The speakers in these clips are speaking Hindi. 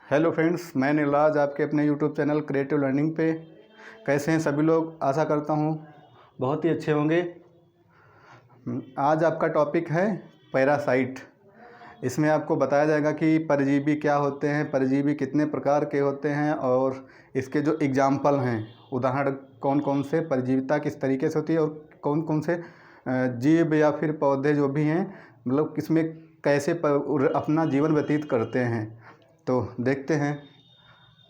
हेलो फ्रेंड्स, मैं नीलाज आपके अपने यूट्यूब चैनल क्रिएटिव लर्निंग पे। कैसे हैं सभी लोग? आशा करता हूँ बहुत ही अच्छे होंगे। आज आपका टॉपिक है पैरासाइट। इसमें आपको बताया जाएगा कि परजीवी क्या होते हैं, परजीवी कितने प्रकार के होते हैं और इसके जो एग्जाम्पल हैं, उदाहरण कौन कौन से, परजीविता किस तरीके से होती है और कौन कौन से जीव या फिर पौधे जो भी हैं, मतलब किसमें कैसे अपना जीवन व्यतीत करते हैं। तो देखते हैं।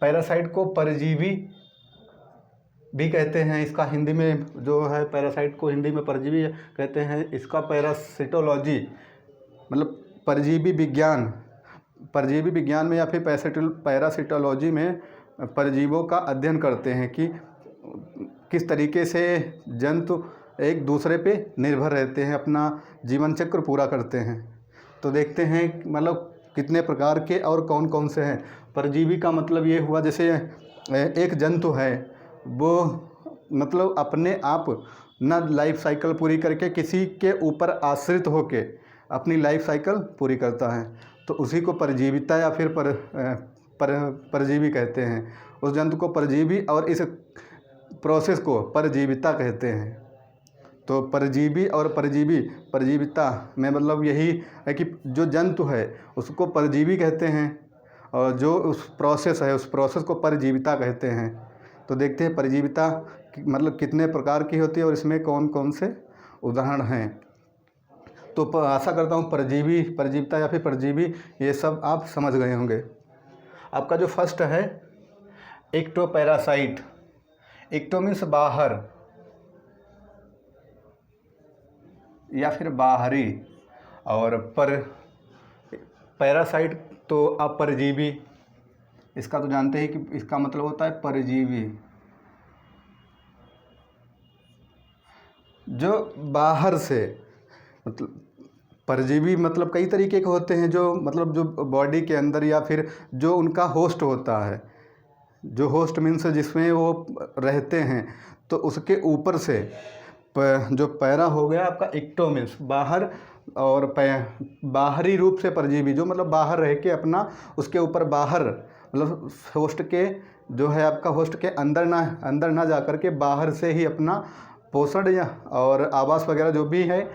पैरासाइट को परजीवी भी कहते हैं। इसका हिंदी में जो है, पैरासाइट को हिंदी में परजीवी कहते हैं। इसका पैरासिटोलॉजी मतलब परजीवी विज्ञान में या फिर पैरासिटोलॉजी में परजीवों का अध्ययन करते हैं कि किस तरीके से जंतु एक दूसरे पे निर्भर रहते हैं, अपना जीवन चक्र पूरा करते हैं। तो देखते हैं मतलब कितने प्रकार के और कौन कौन से हैं। परजीवी का मतलब ये हुआ, जैसे एक जंतु है, वो मतलब अपने आप न लाइफ साइकिल पूरी करके किसी के ऊपर आश्रित होके अपनी लाइफ साइकिल पूरी करता है, तो उसी को परजीविता या फिर परजीवी कहते हैं। उस जंतु को परजीवी और इस प्रोसेस को परजीविता कहते हैं। तो परजीवी और परजीविता में मतलब यही है कि जो जंतु है उसको परजीवी कहते हैं और जो उस प्रोसेस है उस प्रोसेस को परजीविता कहते हैं। तो देखते हैं परजीविता मतलब कितने प्रकार की होती है और इसमें कौन कौन से उदाहरण हैं। तो आशा करता हूँ परजीविता या फिर परजीवी ये सब आप समझ गए होंगे। आपका जो फर्स्ट है एक्टोपैरासाइट। एक्टो मीन्स बाहर या फिर बाहरी, और पैरासाइट तो अपरजीवी। इसका तो जानते हैं कि इसका मतलब होता है परजीवी, जो बाहर से। मतलब परजीवी मतलब कई तरीके के होते हैं, जो मतलब जो बॉडी के अंदर या फिर जो उनका होस्ट होता है, जो होस्ट मीन्स जिसमें वो रहते हैं, तो उसके ऊपर से जो पैरा हो गया आपका एक्टो मीन्स बाहर, और बाहरी रूप से परजीवी जो मतलब बाहर रह के अपना उसके ऊपर बाहर मतलब होस्ट के जो है आपका होस्ट के अंदर ना जा कर के बाहर से ही अपना पोषण या और आवास वगैरह जो भी है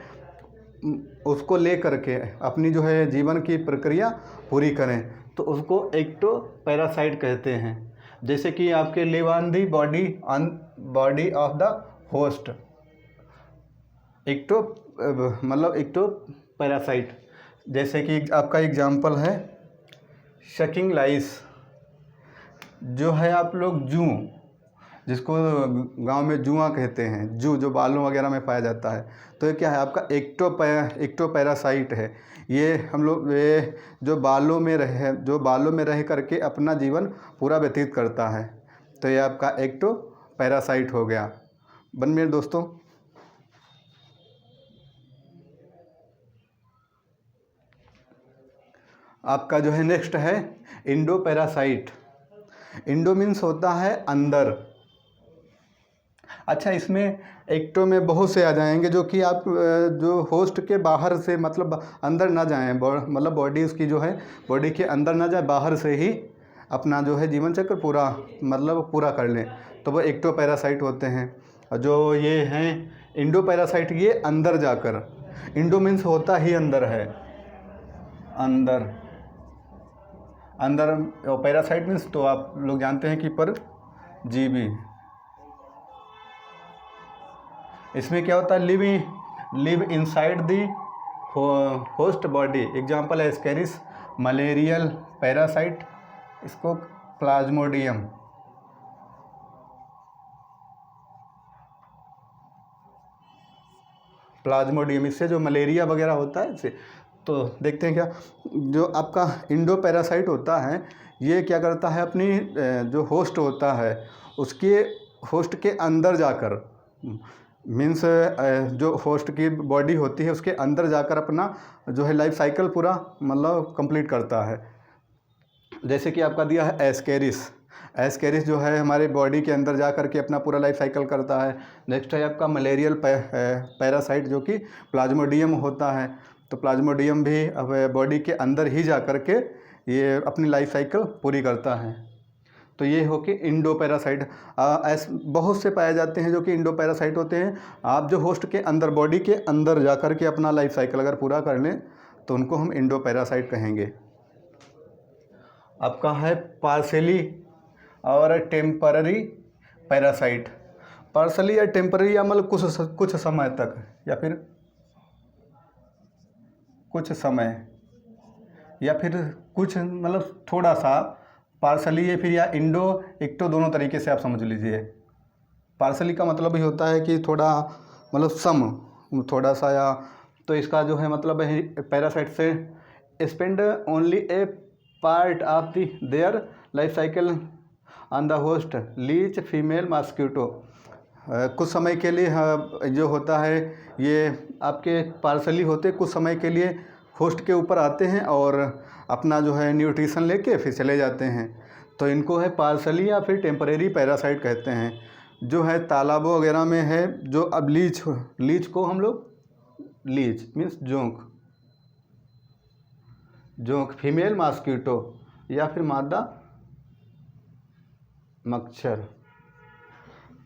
उसको ले करके अपनी जो है जीवन की प्रक्रिया पूरी करें, तो उसको एक्टोपैरासाइट कहते हैं। जैसे कि आपके live on the body of the host, ectoparasite. जैसे कि आपका एग्जाम्पल है शकिंग लाइस, जो है आप लोग जू, जिसको गांव में जुआ कहते हैं, जो बालों वगैरह में पाया जाता है, तो ये क्या है आपका एक्टोपैरासाइट है। ये हम लोग ये जो बालों में रह करके अपना जीवन पूरा व्यतीत करता है, तो ये आपका एक्टोपैरासाइट हो गया। मेरे दोस्तों, आपका जो है नेक्स्ट है इंडोपैरासाइट। इंडो मीन्स होता है अंदर। अच्छा, इसमें एक्टो में बहुत से आ जाएंगे जो कि आप जो होस्ट के बाहर से मतलब अंदर ना जाएं, मतलब बॉडी उसकी जो है बॉडी के अंदर ना जाए, बाहर से ही अपना जो है जीवन चक्र पूरा कर लें, तो वो एक्टोपैरासाइट होते हैं। और जो ये हैं इंडोपैरासाइट, ये अंदर जाकर, इंडो मीन्स होता ही अंदर है, अंदर और पैरासाइट मीन्स तो आप लोग जानते हैं कि परजीवी। इसमें क्या होता है, live inside the host body. Example है एस्केरिस मलेरियल पैरासाइट, इसको प्लाज्मोडियम, इससे जो मलेरिया वगैरह होता है इससे। तो देखते हैं क्या, जो आपका इंडोपैरासाइट होता है, ये क्या करता है, अपनी जो होस्ट होता है उसके होस्ट के अंदर जाकर, मीन्स जो होस्ट की बॉडी होती है उसके अंदर जाकर अपना जो है लाइफ साइकिल पूरा मतलब कंप्लीट करता है। जैसे कि आपका दिया है एस्केरिस जो है हमारे बॉडी के अंदर जा कर के अपना पूरा लाइफ साइकिल करता है। नेक्स्ट है आपका मलेरियल पैरासाइट, जो कि प्लाज्मोडियम होता है। तो प्लाज्मोडियम भी अब बॉडी के अंदर ही जा कर के ये अपनी लाइफ साइकिल पूरी करता है। तो ये हो कि इंडो पैरासाइट ऐसे बहुत से पाए जाते हैं जो कि इंडो पैरासाइट होते हैं। आप जो होस्ट के अंदर, बॉडी के अंदर जा कर के अपना लाइफ साइकिल अगर पूरा कर लें तो उनको हम इंडो पैरासाइट कहेंगे। आपका है पार्शियली और टेम्पररी पैरासाइट। पार्शियली या टेम्पररी या मतलब कुछ समय तक या फिर कुछ समय या फिर कुछ मतलब थोड़ा सा। पार्शली है फिर या इंडो एक्टो, दोनों तरीके से आप समझ लीजिए। पार्शली का मतलब ही होता है कि थोड़ा मतलब सम, थोड़ा सा, या तो इसका जो है मतलब है पैरासाइट से spend only a part of the their life cycle on the host leech female mosquito. कुछ समय के लिए जो होता है ये आपके पार्शली होते कुछ समय के लिए होस्ट के ऊपर आते हैं और अपना जो है न्यूट्रिशन लेके फिर चले जाते हैं। तो इनको है पार्शली या फिर टेम्परेरी पैरासाइट कहते हैं। जो है तालाबों वगैरह में है, जो अब लीच को हम लोग लीच मीन्स जोंक फीमेल मॉस्किटो या फिर मादा मच्छर।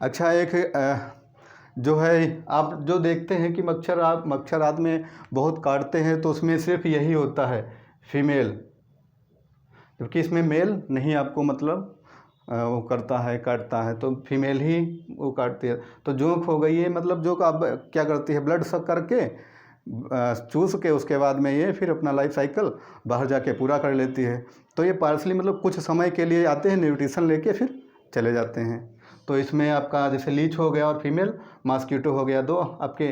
अच्छा, एक जो है आप जो देखते हैं कि मच्छर रात में बहुत काटते हैं तो उसमें सिर्फ यही होता है फीमेल, क्योंकि इसमें मेल नहीं आपको मतलब वो काटता है तो फीमेल ही वो काटती है। तो जोंक हो गई है, मतलब जोंक अब क्या करती है, ब्लड सक करके चूस के उसके बाद में ये फिर अपना लाइफ साइकिल बाहर जाके पूरा कर लेती है। तो ये पार्शली मतलब कुछ समय के लिए आते हैं, न्यूट्रिशन लेके फिर चले जाते हैं। तो इसमें आपका जैसे लीच हो गया और फीमेल मॉस्किटो हो गया, दो आपके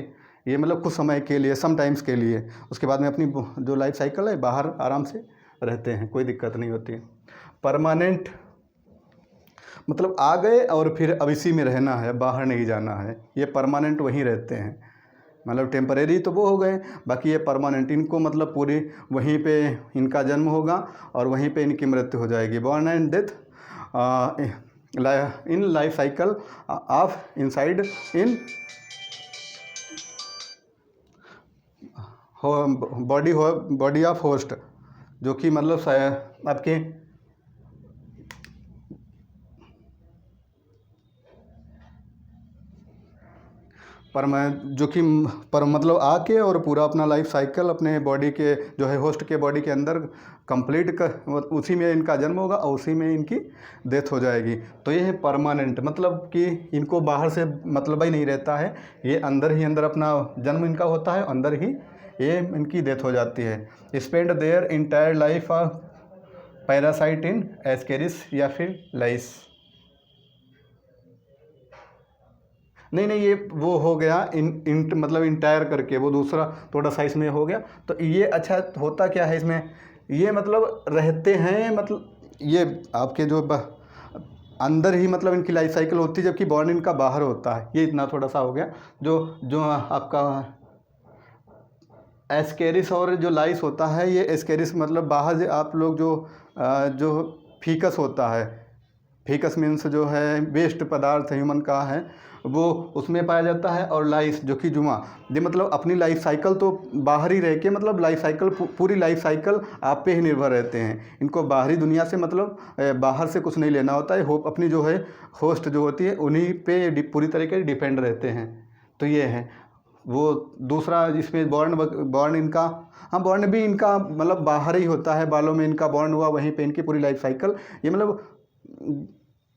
ये मतलब कुछ समय के लिए, सम टाइम्स के लिए, उसके बाद में अपनी जो लाइफ साइकिल है बाहर आराम से रहते हैं, कोई दिक्कत नहीं होती। परमानेंट मतलब आ गए और फिर अब इसी में रहना है, बाहर नहीं जाना है, ये परमानेंट वहीं रहते हैं। मतलब टेम्परेरी तो वो हो गए, बाकी ये परमानेंट, इनको मतलब पूरी वहीं पे इनका जन्म होगा और वहीं पे इनकी मृत्यु हो जाएगी। Born and death in life cycle of inside in body of host, जो कि मतलब आपके जो कि मतलब आके और पूरा अपना लाइफ साइकिल अपने बॉडी के जो है होस्ट के बॉडी के अंदर कंप्लीट कर, उसी में इनका जन्म होगा और उसी में इनकी डेथ हो जाएगी। तो ये है परमानेंट, मतलब कि इनको बाहर से मतलब ही नहीं रहता है, ये अंदर ही अंदर अपना जन्म इनका होता है, अंदर ही ये इनकी डेथ हो जाती है। Spend their entire life of parasite in Ascaris या फिर लाइस। नहीं, ये वो हो गया मतलब इंटायर करके, वो दूसरा थोड़ा सा इसमें हो गया। तो ये अच्छा होता क्या है इसमें, ये मतलब रहते हैं, मतलब ये आपके जो अंदर ही मतलब इनकी लाइफ साइकिल होती है, जबकि बॉर्न इनका बाहर होता है। ये इतना थोड़ा सा हो गया। जो आपका एस्केरिस और जो लाइस होता है, ये एस्केरिस मतलब बाहर आप लोग जो फीकस होता है, फीकस मीन्स जो है वेस्ट पदार्थ ह्यूमन का है, वो उसमें पाया जाता है। और लाइस जो कि जुमा, ये मतलब अपनी लाइफ साइकिल तो बाहर ही रह के मतलब लाइफ साइकिल पूरी लाइफ साइकिल आप पे ही निर्भर रहते हैं। इनको बाहरी दुनिया से मतलब बाहर से कुछ नहीं लेना होता है, अपनी जो है होस्ट जो होती है उन्हीं पे पूरी तरीके से डिपेंड रहते हैं। तो ये है वो दूसरा जिसमें बॉर्न इनका, हाँ बॉर्न भी इनका मतलब बाहर ही होता है, बालों में इनका बॉर्न हुआ, वहीं पे इनकी पूरी लाइफ साइकिल, ये मतलब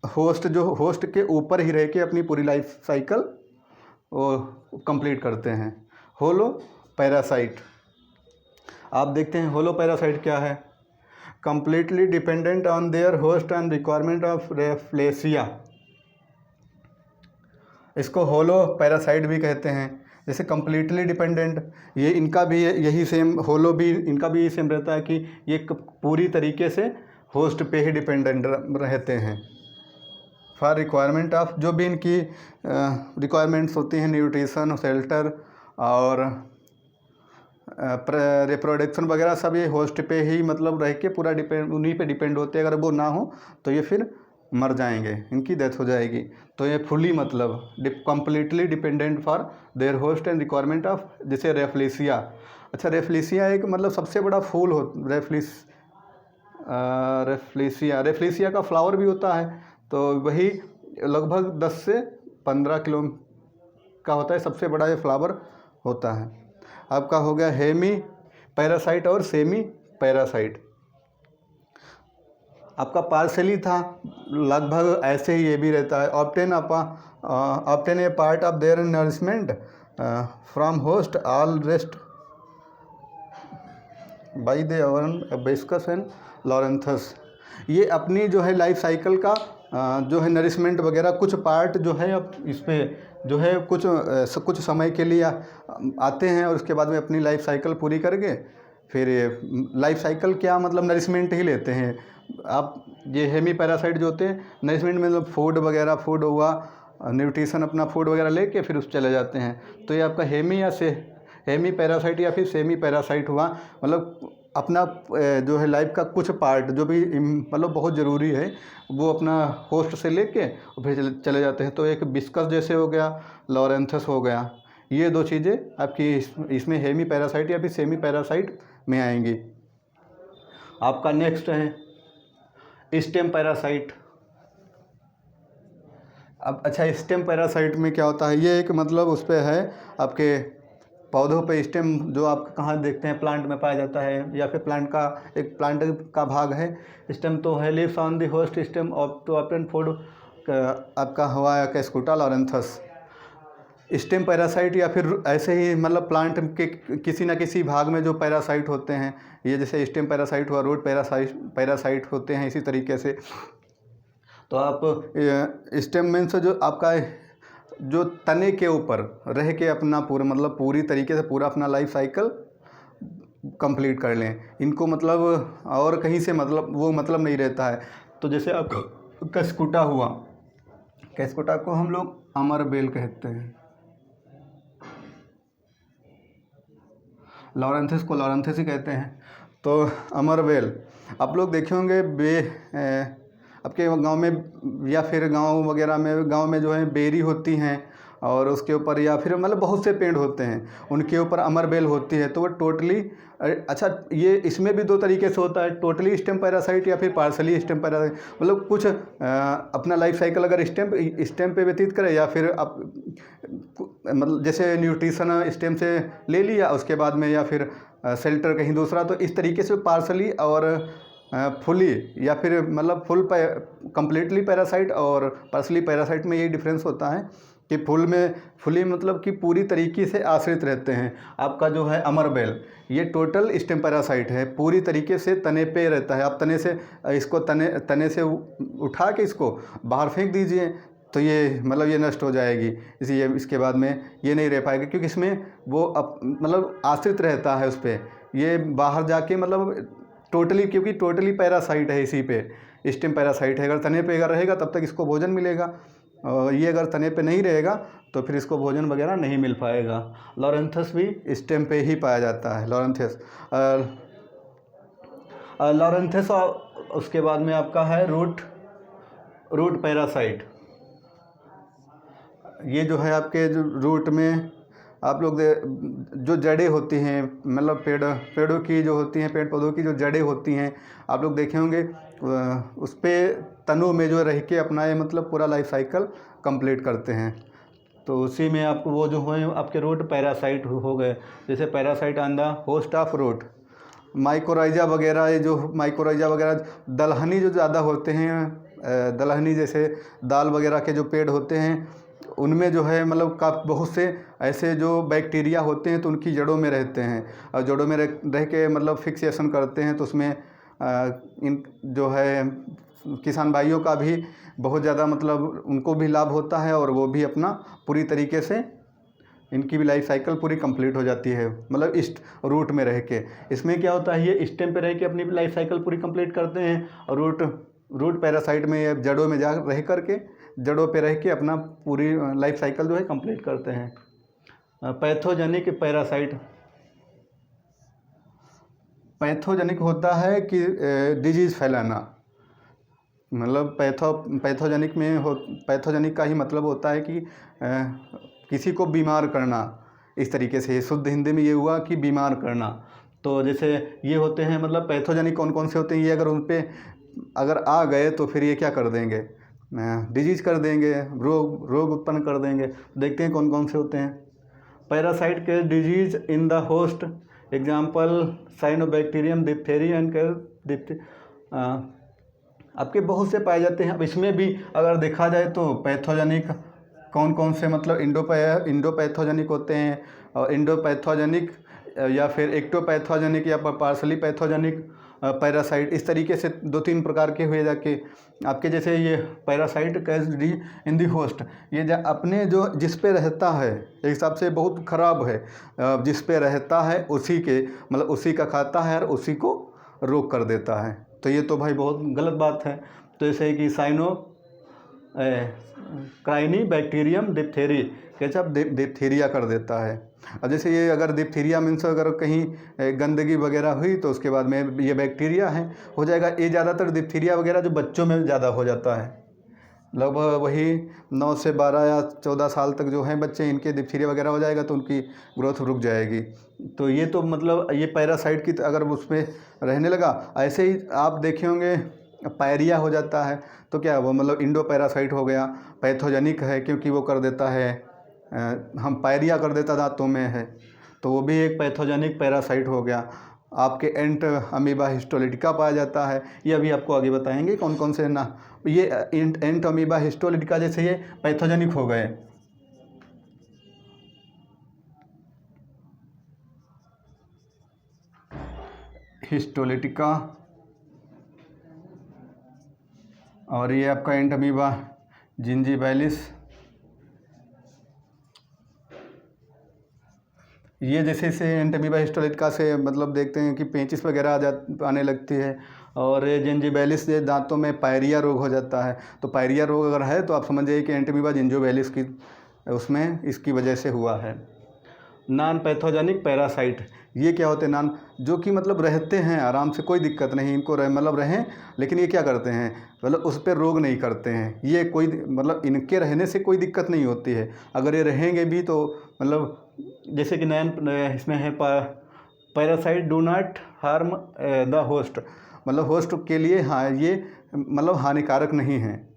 होस्ट के ऊपर ही रह के अपनी पूरी लाइफ साइकिल वो कंप्लीट करते हैं। होलो पैरासाइट, आप देखते हैं होलो पैरासाइट क्या है, completely dependent on their host and requirement of Rafflesia. इसको होलो पैरासाइट भी कहते हैं। जैसे कंप्लीटली डिपेंडेंट, ये इनका भी यही सेम, होलो भी इनका भी यही सेम रहता है कि ये पूरी तरीके से होस्ट पे ही डिपेंडेंट रहते हैं। फॉर रिक्वायरमेंट ऑफ, जो भी इनकी रिक्वायरमेंट्स होती हैं, न्यूट्रिशन, शेल्टर और रिप्रोडक्शन वगैरह, सब ये होस्ट पे ही मतलब रह के पूरा उन्हीं पे डिपेंड होते हैं। अगर वो ना हो तो ये फिर मर जाएंगे, इनकी डेथ हो जाएगी। तो ये फुली मतलब completely dependent for their host and requirement of, जैसे रेफ्लेसिया। अच्छा, रेफ्लिसिया एक मतलब सबसे बड़ा फूल हो, रेफ्लिसिया का फ्लावर भी होता है, तो वही लगभग 10 से 15 किलो का होता है, सबसे बड़ा ये फ्लावर होता है। आपका हो गया हेमी पैरासाइट और सेमी पैरासाइट। आपका पार्सली था, लगभग ऐसे ही ये भी रहता है। Obtain a part of their nourishment from host all rest by the own Viscum and Loranthus. ये अपनी जो है लाइफ साइकिल का जो है नरिशमेंट वगैरह कुछ पार्ट जो है अब इसमें जो है कुछ समय के लिए आते हैं और उसके बाद में अपनी लाइफ साइकिल पूरी करके फिर लाइफ साइकिल क्या मतलब नरिशमेंट ही लेते हैं। आप ये हेमी पैरासाइट जो होते हैं नरिशमेंट में मतलब फूड हुआ, न्यूट्रिशन अपना फूड वगैरह लेके फिर उस चले जाते हैं। तो ये आपका हेमी पैरासाइट या फिर सेमी पैरासाइट हुआ, मतलब अपना जो है लाइफ का कुछ पार्ट जो भी मतलब बहुत ज़रूरी है वो अपना होस्ट से लेके और फिर चले जाते हैं। तो एक बिस्कस जैसे हो गया, लॉरेंथस हो गया, ये दो चीज़ें आपकी इसमें हेमी पैरासाइट या फिर सेमी पैरासाइट में आएंगी। आपका नेक्स्ट है स्टेम पैरासाइट। अब अच्छा, स्टेम पैरासाइट में क्या होता है, ये एक मतलब उस पर है आपके पौधों पे स्टेम जो आप कहाँ देखते हैं, प्लांट में पाया जाता है या फिर प्लांट का भाग है। स्टेम तो है leaves on the host stem of to obtain food, आपका हुआ कैस्कुटा लॉरेंथस। स्टेम पैरासाइट या फिर ऐसे ही मतलब प्लांट के किसी न किसी भाग में जो पैरासाइट होते हैं, ये जैसे स्टेम पैरासाइट हुआ, रूट पैरासाइट होते हैं इसी तरीके से। तो आप स्टेम मीन्स जो आपका जो तने के ऊपर रह के अपना पूरी तरीके से पूरा अपना लाइफ साइकिल कंप्लीट कर लें। इनको मतलब और कहीं से वो मतलब नहीं रहता है। तो जैसे आप कैस्कुटा हुआ, कैस्कुटा को हम लोग अमर बेल कहते हैं, लॉरेंथस को लॉरेंथस ही कहते हैं। तो अमर बेल आप लोग देखे होंगे आपके गांव में या फिर गांव में जो है बेरी होती हैं और उसके ऊपर या फिर मतलब बहुत से पेड़ होते हैं, उनके ऊपर अमर बेल होती है। तो वो टोटली अच्छा, ये इसमें भी दो तरीके से होता है, टोटली स्टेम पैरासाइट या फिर पार्सली स्टेम पैरासाइट। मतलब कुछ अपना लाइफ साइकिल अगर स्टेम पे व्यतीत करे या फिर आप मतलब जैसे न्यूट्रिशन स्टेम से ले लिया उसके बाद में या फिर शेल्टर कहीं दूसरा, तो इस तरीके से पार्सली और फुली या फिर मतलब कम्प्लीटली पैरासाइट और पार्सली पैरासाइट में यही डिफरेंस होता है कि फुली मतलब कि पूरी तरीके से आश्रित रहते हैं। आपका जो है अमरबेल ये टोटल स्टेम पैरासाइट है, पूरी तरीके से तने पे रहता है। आप तने से इसको तने से उठा के इसको बाहर फेंक दीजिए तो ये मतलब ये नष्ट हो जाएगी, इसलिए इसके बाद में ये नहीं रह पाएगा, क्योंकि इसमें वो मतलब आश्रित रहता है उस पर। ये बाहर जाके मतलब क्योंकि टोटली पैरासाइट है, इसी पे स्टेम पैरासाइट है। अगर तने पे अगर रहेगा तब तक इसको भोजन मिलेगा, और ये अगर तने पे नहीं रहेगा तो फिर इसको भोजन वगैरह नहीं मिल पाएगा। लॉरेंथस भी स्टेम पे ही पाया जाता है, लॉरेंथस। और उसके बाद में आपका है रूट पैरासाइट। ये जो है आपके जो रूट में आप लोग जो जड़ें होती हैं, मतलब पेड़ों की जो होती हैं, पेड़ पौधों की जो जड़ें होती हैं, आप लोग देखे होंगे उस पर तनों में जो रह के अपना ये मतलब पूरा लाइफ साइकिल कंप्लीट करते हैं। तो उसी में आपको वो जो है आपके रूट पैरासाइट हो गए, जैसे parasite on the host of root. Mycorrhiza वगैरह दलहनी जो ज़्यादा होते हैं, दलहनी जैसे दाल वगैरह के जो पेड़ होते हैं उनमें जो है मतलब बहुत से ऐसे जो बैक्टीरिया होते हैं तो उनकी जड़ों में रहते हैं, और जड़ों में रह के मतलब फिक्सेशन करते हैं। तो उसमें इन जो है किसान भाइयों का भी बहुत ज़्यादा मतलब उनको भी लाभ होता है, और वो भी अपना पूरी तरीके से इनकी भी लाइफ साइकिल पूरी कंप्लीट हो जाती है, मतलब इस रूट में रह के। इसमें क्या होता है, ये स्टेम पे रह के अपनी लाइफ साइकिल पूरी कंप्लीट करते हैं, और रूट पैरासाइट में जड़ों में जड़ों पे रह के अपना पूरी लाइफ साइकिल जो है कंप्लीट करते हैं। पैथोजेनिक होता है कि डिजीज़ फैलाना, मतलब पैथोजेनिक का ही मतलब होता है कि किसी को बीमार करना। इस तरीके से, शुद्ध हिंदी में ये हुआ कि बीमार करना। तो जैसे ये होते हैं मतलब पैथोजेनिक कौन कौन से होते हैं, ये अगर उन पे अगर आ गए तो फिर ये क्या कर देंगे, डिजीज कर देंगे, रोग उत्पन्न कर देंगे। देखते हैं कौन कौन से होते हैं। पैरासाइट के disease in the host, example cyanobacterium, diphtheria and आपके बहुत से पाए जाते हैं। अब इसमें भी अगर देखा जाए तो पैथोजेनिक कौन कौन से मतलब इंडोपैथोजेनिक होते हैं, और इंडोपैथोजेनिक या फिर एक्टोपैथोजेनिक या पार्सली पैथोजेनिक पैरासाइट, इस तरीके से 2-3 प्रकार के हुए जाके आपके। जैसे ये parasite Cassidy in the host, ये अपने जो जिस पे रहता है एक हिसाब से बहुत ख़राब है, जिस पे रहता है उसी के मतलब उसी का खाता है और उसी को रोग कर देता है। तो ये तो भाई बहुत गलत बात है। तो जैसे कि क्राइनी बैक्टीरियम डिप्थेरी, कैसा डिप्थीरिया कर देता है। अब जैसे ये अगर डिप्थीरिया मीन्स अगर कहीं गंदगी वगैरह हुई तो उसके बाद में ये बैक्टीरिया है हो जाएगा। ये ज़्यादातर डिप्थीरिया वगैरह जो बच्चों में ज़्यादा हो जाता है, लगभग वही 9 से 12 या 14 साल तक जो हैं बच्चे, इनके डिप्थीरिया वगैरह हो जाएगा तो उनकी ग्रोथ रुक जाएगी। तो ये तो मतलब ये पैरासाइट की अगर उसमें रहने लगा। ऐसे ही आप देखे होंगे पायरिया हो जाता है तो क्या वो मतलब इंडो पैरासाइट हो गया, पैथोजेनिक है क्योंकि वो कर देता है, हम पायरिया कर देता दांतों में है तो वो भी एक पैथोजेनिक पैरासाइट हो गया। आपके एंट अमीबा हिस्टोलिटिका पाया जाता है, ये अभी आपको आगे बताएंगे कौन कौन से ना। ये एंट अमीबा हिस्टोलिटिका जैसे ये पैथोजेनिक हो गए। हिस्टोलिटिका और ये आपका एंट अमीबा जिंजीबैलिस, ये जैसे से एंट अमीबा हिस्टोलिटिका से मतलब देखते हैं कि पेचिस वगैरह आने लगती है। और जिंजीबैलिस से दांतों में पायरिया रोग हो जाता है। तो पायरिया रोग अगर है तो आप समझ जाइए कि एंट अमीबा जिंजीबैलिस की उसमें इसकी वजह से हुआ है। नॉन पैथोजेनिक पैरासाइट, ये क्या होते हैं नॉन, जो कि मतलब रहते हैं आराम से, कोई दिक्कत नहीं इनको मतलब रहें, लेकिन ये क्या करते हैं मतलब उस पर रोग नहीं करते हैं। ये कोई मतलब इनके रहने से कोई दिक्कत नहीं होती है। अगर ये रहेंगे भी तो मतलब जैसे कि नैन इसमें है parasite do not harm the host, मतलब होस्ट के लिए हाँ ये मतलब हानिकारक नहीं है।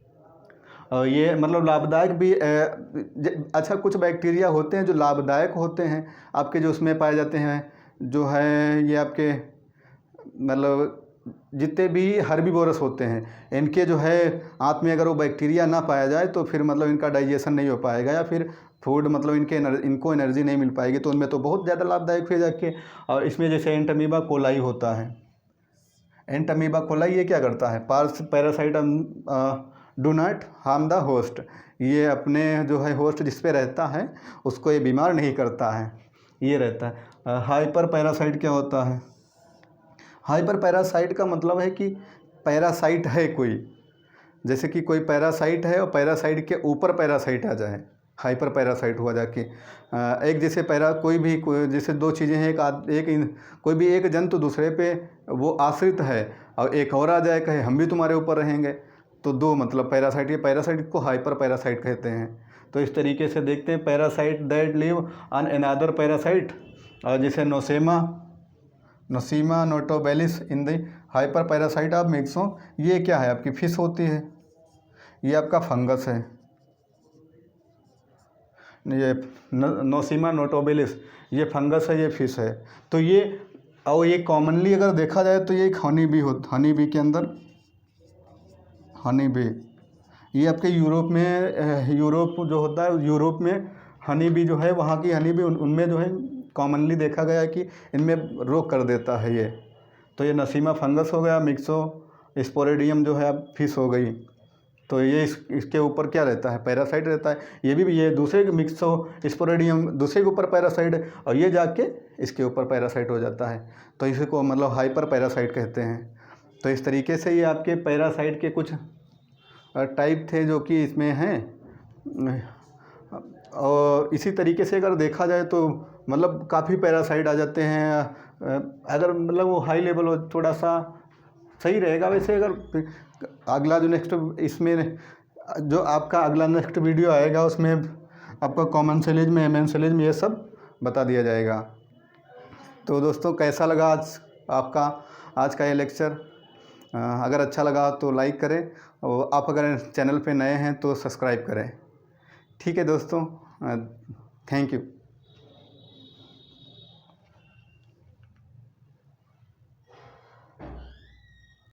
और ये मतलब लाभदायक भी अच्छा कुछ बैक्टीरिया होते हैं जो लाभदायक होते हैं आपके, जो उसमें पाए जाते हैं जो है ये आपके मतलब जितने भी हर्बीवोरस होते हैं इनके जो है आंत में अगर वो बैक्टीरिया ना पाया जाए तो फिर मतलब इनका डाइजेशन नहीं हो पाएगा या फिर फूड मतलब इनको एनर्जी नहीं मिल पाएगी। तो उनमें तो बहुत ज़्यादा लाभदायक हो जाके। और इसमें जैसे एंट अमीबा कोलाई होता है, एंट अमीबा कोलाई ये क्या करता है, parasite do not harm the host, ये अपने जो है होस्ट जिस पे रहता है उसको ये बीमार नहीं करता है, ये रहता है। हाइपर पैरासाइट क्या होता है, हाइपर पैरासाइट का मतलब है कि पैरासाइट है कोई, जैसे कि कोई पैरासाइट है और पैरासाइट के ऊपर पैरासाइट आ जाए, हाइपर पैरासाइट हुआ जाके। एक जैसे कोई जैसे 2 चीज़ें हैं, कोई भी एक जंतु दूसरे पे वो आश्रित है और एक और आ जाए कहे हम भी तुम्हारे ऊपर रहेंगे, तो 2 मतलब पैरासाइट, ये पैरासाइट को हाइपर पैरासाइट कहते हैं। तो इस तरीके से देखते हैं parasite that live on another parasite, और जैसे Nosema notabilis in the hyperparasite of myxo, ये क्या है आपकी फिश होती है, ये आपका फंगस है। ये नोसीमा नोटोबेलिस ये फंगस है, ये फिश है। तो ये कॉमनली अगर देखा जाए तो ये एक हनी बी के अंदर हनी बी, ये आपके यूरोप जो होता है, यूरोप में हनी बी जो है वहाँ की हनी बी उनमें जो है कॉमनली देखा गया है कि इनमें रोग कर देता है ये। तो ये नसीमा फंगस हो गया, मिक्सो स्पोरेडियम जो है अब फिश हो गई। तो ये इसके ऊपर क्या रहता है, पैरासाइट रहता है। ये दूसरे मिक्सो स्पोरेडियम दूसरे के ऊपर पैरासाइट, और ये जाके इसके ऊपर पैरासाइट हो जाता है। तो इसको मतलब हाइपर पैरासाइट कहते हैं। तो इस तरीके से ये आपके पैरासाइट के कुछ टाइप थे जो कि इसमें हैं। और इसी तरीके से अगर देखा जाए तो मतलब काफ़ी पैरासाइट आ जाते हैं। अगर मतलब वो हाई लेवल हो थोड़ा सा सही रहेगा। वैसे अगर अगला जो नेक्स्ट इसमें जो आपका अगला नेक्स्ट वीडियो आएगा उसमें आपका कॉमन सेलेज में, एमएन सेलेज में ये सब बता दिया जाएगा। तो दोस्तों कैसा लगा आज का ये लेक्चर? अगर अच्छा लगा तो लाइक करें और आप अगर चैनल पे नए हैं तो सब्सक्राइब करें। ठीक है दोस्तों, थैंक यू।